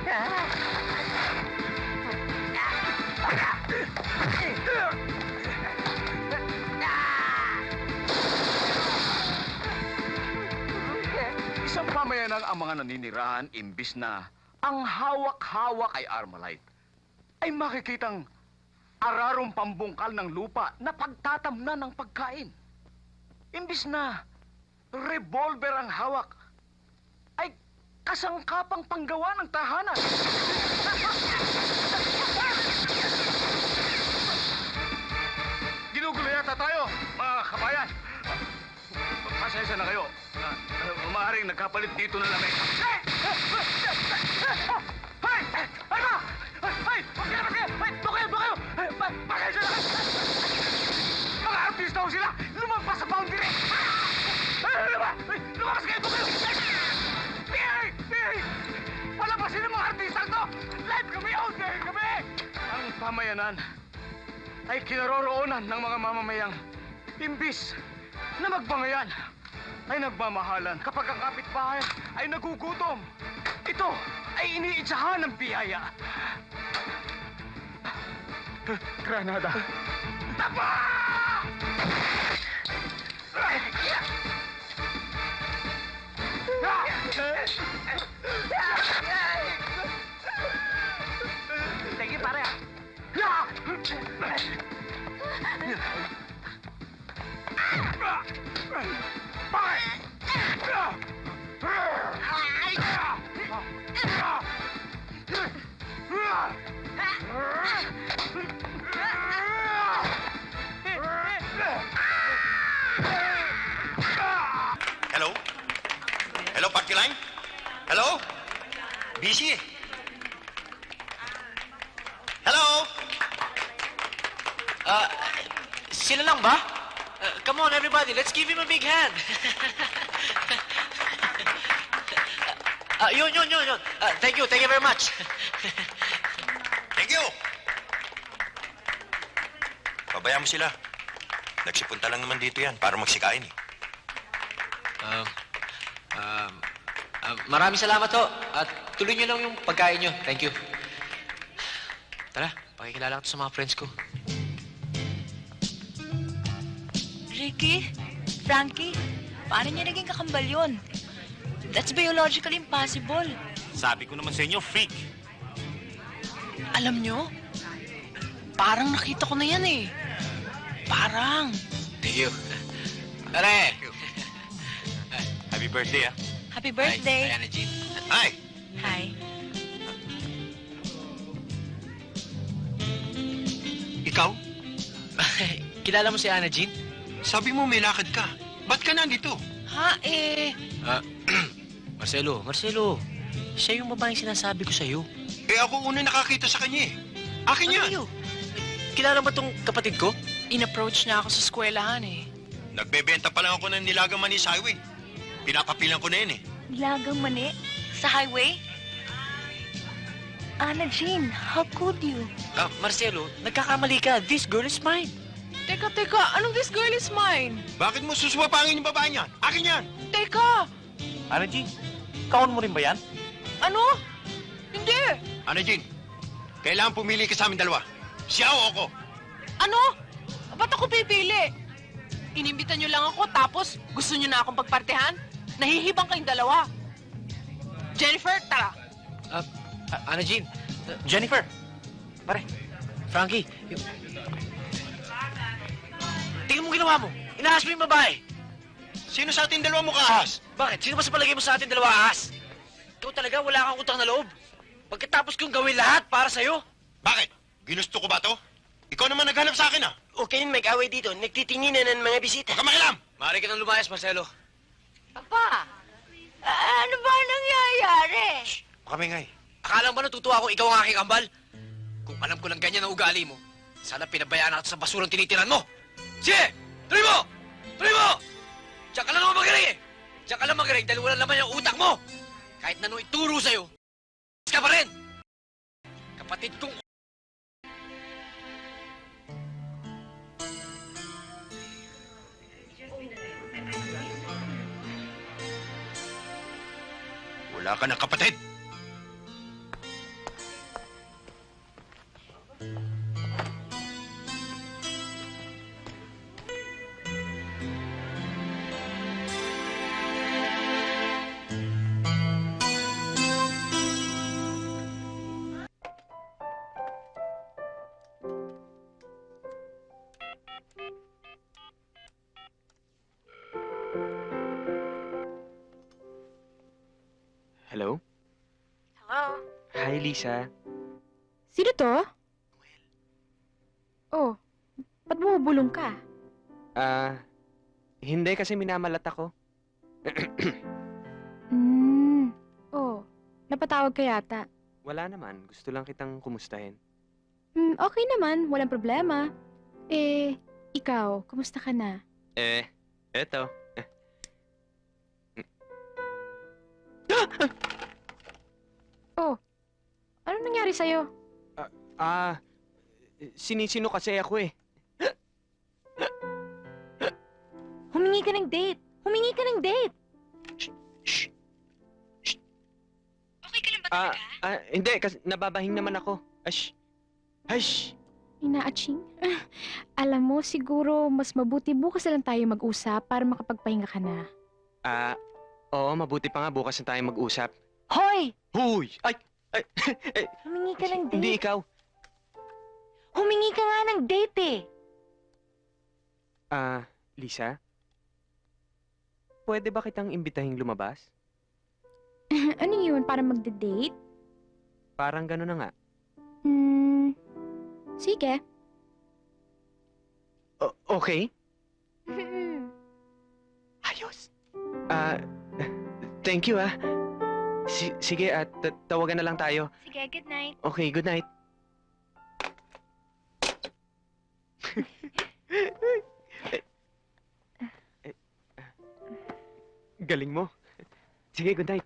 Isang pamayanang ang mga naninirahan imbis na ang hawak-hawak ay Armalite, ay makikitang ararong pambungkal ng lupa na pagtatamnan ng pagkain. Imbis na revolver ang hawak, ay kasangkapang panggawa ng tahanan. Ginugulo yata tayo, mga kabayan. Pasensya na kayo. Maaaring nagkapalit dito ng lamig. Hey! Hey! Ay ba? Hey! Huwag kayo! Hey! Doon kayo! Pasensya na kayo! Mga artista ho sila! Lumampas sa boundary! Lumampas kayo! Doon kayo! Pihey! Palabasin ang mga artista to! Live kami! Out there kami! Ang pamayanan ay kinaroroonan ng mga mamamayang imbis na magbangayan ay nagmamahalan kapag ang kapitbahay ay nagugutom. Ito ay iniitsahan ng biyaya. Granada. Tapa! Thank you, pare. Hello? Hello, party line? Hello? Busy eh. Hello? Sila lang ba? Come on, everybody. Let's give him a big hand. Yun. Thank you very much. Thank you! Pabayaan mo sila. Nagsipunta lang naman dito yan para magsikain eh. Maraming salamat ho. At tuloy nyo lang yung pagkain nyo. Thank you. Tara, pakikilala ko sa mga friends ko. Ricky, Frankie, paano niya naging kakambal yun? That's biologically impossible. Sabi ko naman sa inyo, freak. Alam nyo, parang nakita ko na yan eh. Parang. Thank you. Tara! Happy birthday, ah. Happy birthday. Hi, Ana Jean. Hi! Hi. Ikaw? Kilala mo si Ana Jean? Sabi mo may lakad ka. Ba't ka nandito? Ha, Marcelo. Siya yung babaeng sinasabi ko sa'yo. Eh ako una nakakita sa kanya eh. Akin yan! Ano? Kilala ba tong kapatid ko? in-approach niya ako sa eskwelahan eh. Nagbebenta pa lang ako ng nilagang mani sa highway. Pinapapilan ko na yun eh. Nilagang mani? Sa highway? Ana Jean, how could you? Marcelo, nagkakamali ka. This girl is mine. Teka, anong this girl is mine? Bakit mo susumapangin yung babae niyan? Akin yan! Teka! Ana Jean, kaon mo rin ba yan? Ano? Hindi! Ano, Jean? Kailangan pumili ka sa amin dalawa. Siya o ako? Ano? Ba't ako pipili? Inimbitan niyo lang ako tapos gusto niyo na akong pagpartehan? Nahihibang kayong dalawa. Jennifer, tara! Ana Jean, Jennifer, pare, Frankie, tingnan mo ginawa mo. Inahas mo yung babae. Sino sa ating dalawa mo kaahas? Bakit? Sino ba sa palagay mo sa atin dalawa ahas? Ikaw talaga wala kang utang na loob. Pagkatapos kong gawin lahat para sa'yo. Bakit? Ginusto ko ba to? Ikaw naman naghanap sa akin ah. Okay, mag-away dito. Nagtitinginan ng mga bisita. Huwag ka makialam! Maaari ka nang lumayas, Marcelo. Papa, ano ba nangyayari? Kami nga eh. Akala mo ba natutuwa ako ikaw ang aking kambal? Kung alam ko lang ganyan ang ugali mo, sana pinabayaan ako sa basurang tinitiran mo. Sige! Tuloy mo! Tuloy mo! Diyan ka lang naman magaling eh! Diyan ka lang magaling dahil wala naman yung utak mo! Kahit na nung ituro sa'yo, ka pa rin! Kapatid kong... Wala ka ng kapatid. Hello? Hello? Hi, Lisa. Sino to? Oh, ba't bumubulong ka? Hindi kasi minamalat ako. Oh, napatawag ka yata. Wala naman. Gusto lang kitang kumustahin. Okay naman, walang problema. Ikaw, kumusta ka na? Eto. Oh, anong nangyari sa'yo? Sinisino kasi ako eh. Humingi ka ng date! Humingi ka ng date! Shh! Okay ka lang ba Hindi, kasi nababahing naman ako. Ash! Ash! Inaaching? Alam mo, siguro mas mabuti bukas na lang tayo mag-usap para makapagpahinga ka na. Oo, mabuti pa nga bukas na tayo mag-usap. Hoy! Huy! Ay! Humingi ka ng date. Hindi ikaw. Humingi ka nga ng date eh! Lisa? Pwede ba kitang imbitahing lumabas? Ano yun, para magde-date? Parang gano'n na nga. Sige. Okay? Ayos. Thank you sige, at tawagan na lang tayo. Sige, good night. Okay, good night. Galing mo. Sige, good night.